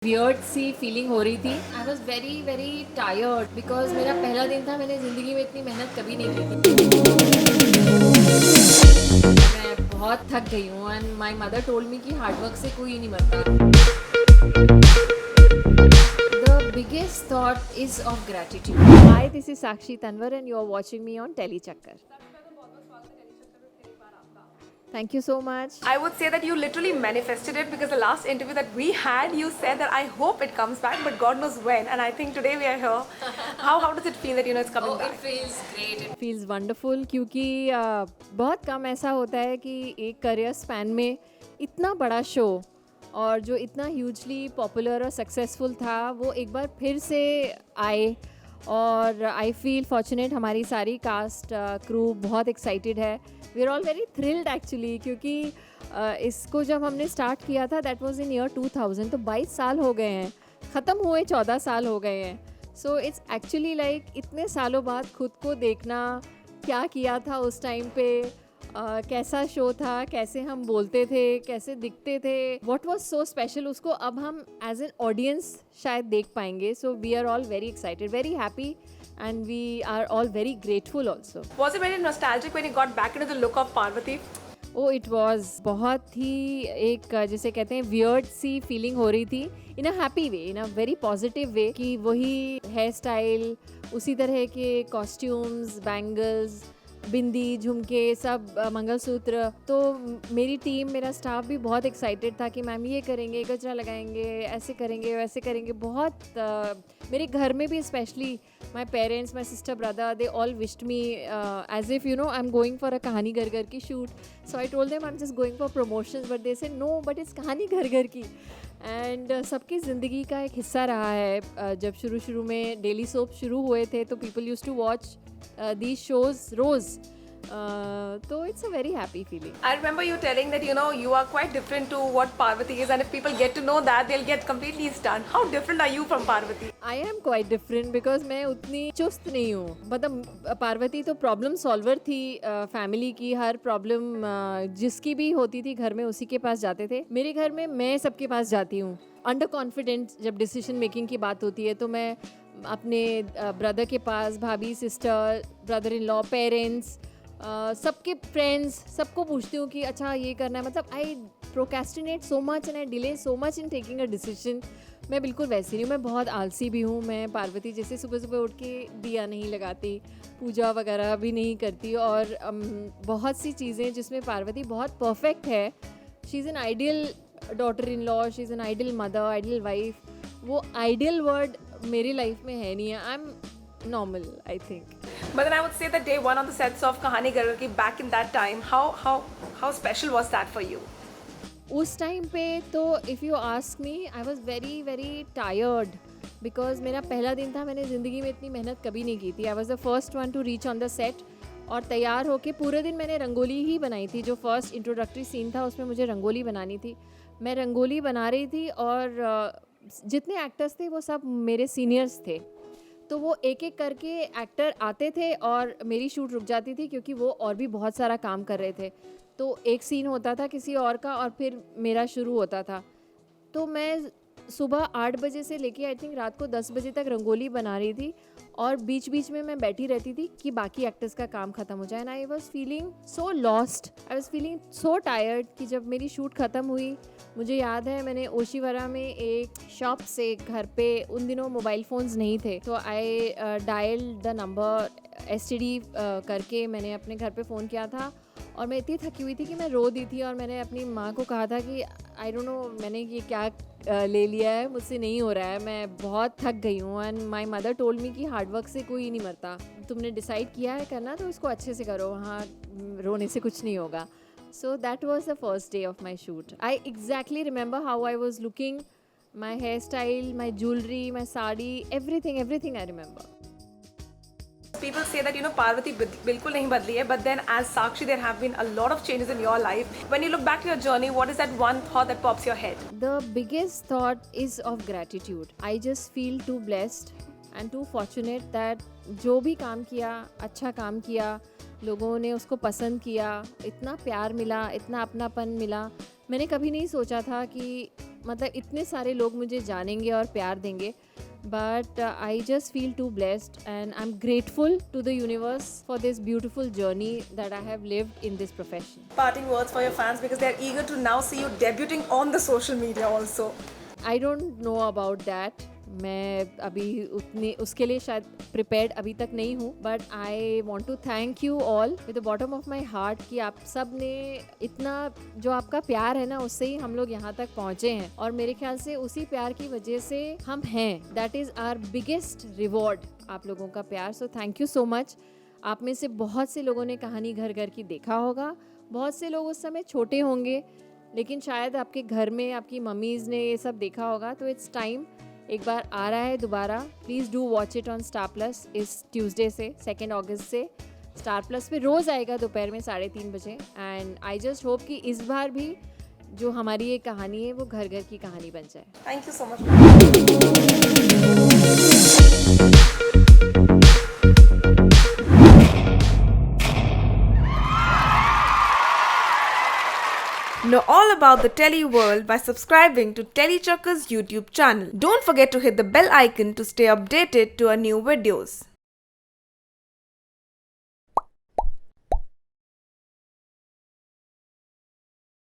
Weird सी feeling हो रही थी। I was very very tired because मेरा पहला दिन था। मैंने ज़िंदगी में इतनी मेहनत कभी नहीं की थी। मैं बहुत थक गई हूँ and my mother told me कि हार्डवर्क से कोई नहीं मरता। The biggest thought is of gratitude. Hi, this is Sakshi Tanwar and you are watching me on telly Chakkar. Thank you so much. I would say that you literally manifested it because the last interview that we had, you said that I hope it comes back, but God knows when. And I think today we are here. How does it feel that it's coming back? It feels great. It feels wonderful क्योंकि बहुत कम ऐसा होता है कि एक career span में इतना बड़ा शो और जो इतना ह्यूजली पॉपुलर और सक्सेसफुल था वो एक बार फिर से आए। और आई फील फॉर्चुनेट, हमारी सारी कास्ट क्रू बहुत एक्साइटेड है। We are all very thrilled actually क्योंकि इसको जब हमने स्टार्ट किया था दैट वाज इन ईयर 2000, तो 22 साल हो गए हैं, ख़त्म हुए 14 साल हो गए हैं। सो इट्स एक्चुअली लाइक इतने सालों बाद खुद को देखना, क्या किया था उस टाइम पे, कैसा शो था, कैसे हम बोलते थे, कैसे दिखते थे, व्हाट वाज सो स्पेशल, उसको अब हम एज एन ऑडियंस शायद देख पाएंगे। So we are all very excited, very happy and we are all very grateful also. Was it very nostalgic when you got back into the look of Parvati? Oh, it was बहुत ही एक जिसे कहते हैं weird सी feeling हो रही थी, in a happy way, in a very positive way, कि वही हेयर स्टाइल, उसी तरह के कॉस्ट्यूम्स, बैंगल्स, बिंदी, झुमके, सब मंगलसूत्र। तो मेरी टीम, मेरा स्टाफ भी बहुत एक्साइटेड था कि मैम ये करेंगे, गजरा लगाएंगे, ऐसे करेंगे, वैसे करेंगे। बहुत मेरे घर में भी specially my parents, my sister, brother, they all wished me as if I'm going for a कहानी घर घर की shoot. So I told them I'm just going for promotions, but they said no, but it's कहानी घर घर की. And सबकी ज़िंदगी का एक हिस्सा रहा है। जब शुरू में डेली सोप शुरू हुए थे तो people used to watch these shows रोज़। तो it's a very happy feeling. I remember you telling that you are quite different to what Parvati is, and if people get to know that, they'll get completely stunned. How different are you from Parvati? I am quite different because मैं उतनी चुस्त नहीं हूँ। मतलब पार्वती तो problem solver थी, family की हर problem जिसकी भी होती थी घर में उसी के पास जाते थे। मेरे घर में मैं सबके पास जाती हूँ। अंडर कॉन्फिडेंट जब डिसीजन मेकिंग की बात होती है तो मैं अपने ब्रदर के पास, भाभी, sister, brother in law, parents, सबके फ्रेंड्स, सबको पूछती हूँ कि अच्छा ये करना है। मतलब I procrastinate so much and I delay so much in taking a decision. मैं बिल्कुल वैसी नहीं हूँ, मैं बहुत आलसी भी हूँ। मैं पार्वती जैसे सुबह सुबह उठ के दिया नहीं लगाती, पूजा वगैरह भी नहीं करती, और बहुत सी चीज़ें जिसमें पार्वती बहुत परफेक्ट है। She is an ideal daughter in law, she is an ideal mother, ideal wife. वो आइडियल वर्ड मेरी लाइफ में है नहीं है। I am normal, I think. But then I would say that day one on the sets of Kahani Gargar Ki, back in that time, how special was that for you? उस time पे तो if you ask me, I was very very tired because मेरा पहला दिन था। मैंने ज़िंदगी में इतनी मेहनत कभी नहीं की थी। I was the first one two reach on the set, और तैयार होके पूरे दिन मैंने रंगोली ही बनाई थी। जो फर्स्ट इंट्रोडक्टरी सीन था उसमें मुझे रंगोली बनानी थी। मैं रंगोली बना रही थी और जितने एक्टर्स थे वो सब मेरे सीनियर्स थे। तो वो एक एक करके एक्टर आते थे और मेरी शूट रुक जाती थी क्योंकि वो और भी बहुत सारा काम कर रहे थे। तो एक सीन होता था किसी और का और फिर मेरा शुरू होता था। तो मैं सुबह 8 बजे से लेके आई थिंक रात को 10 बजे तक रंगोली बना रही थी, और बीच बीच में मैं बैठी रहती थी कि बाकी एक्टर्स का काम ख़त्म हो जाए। And I was feeling so lost, I was feeling so tired कि जब मेरी शूट ख़त्म हुई, मुझे याद है मैंने ओशीवरा में एक शॉप से घर पे, उन दिनों मोबाइल फ़ोन्स नहीं थे, तो आई डायल द नंबर STD करके मैंने अपने घर पे फ़ोन किया था। और मैं इतनी थकी हुई थी कि मैं रो दी थी, और मैंने अपनी माँ को कहा था कि आई डोंट नो मैंने ये क्या ले लिया है, मुझसे नहीं हो रहा है, मैं बहुत थक गई हूँ। And my mother told me कि हार्डवर्क से कोई नहीं मरता, तुमने डिसाइड किया है करना तो इसको अच्छे से करो, वहाँ रोने से कुछ नहीं होगा। So that was the first day of my shoot. I exactly remember how I was looking, my hair style, my jewellery, my sari, everything I remember. People say that Parvati bilkul nahi badli hai, but then as Sakshi there have been a lot of changes in your life. When you look back to your journey, what is that one thought that pops your head? The biggest thought is of gratitude. I just feel too blessed and too fortunate that जो भी काम किया, अच्छा काम किया, लोगों ने उसको पसंद किया, इतना प्यार मिला, इतना अपनापन मिला। मैंने कभी नहीं सोचा था कि मतलब इतने सारे लोग मुझे जानेंगे और प्यार देंगे, but I just feel too blessed and I'm grateful to the universe for this beautiful journey that I have lived in this profession. Parting words for your fans because they are eager to now see you debuting on the social media also. I don't know about that. मैं अभी उतनी उसके लिए शायद prepared अभी तक नहीं हूँ, but I want to thank you all with the bottom of my heart कि आप सब ने इतना, जो आपका प्यार है ना, उससे ही हम लोग यहाँ तक पहुँचे हैं और मेरे ख्याल से उसी प्यार की वजह से हम हैं. That is our biggest reward, आप लोगों का प्यार. So thank you so much. आप में से बहुत से लोगों ने कहानी घर घर की देखा होगा, बहुत से लोग उस समय छोटे होंगे, लेकिन शायद आपके घर में आपकी मम्मीज़ ने ये सब देखा होगा. तो इट्स टाइम, एक बार आ रहा है दोबारा. Please do watch it on star plus इस ट्यूसडे से 2 अगस्त से. स्टार प्लस पे रोज़ आएगा दोपहर में 3:30 बजे. एंड आई जस्ट होप कि इस बार भी जो हमारी ये कहानी है वो घर घर की कहानी बन जाए. Thank you so much. Know all about the Telly world by subscribing to Telly Chakka's YouTube channel. Don't forget to hit the bell icon to stay updated to our new videos.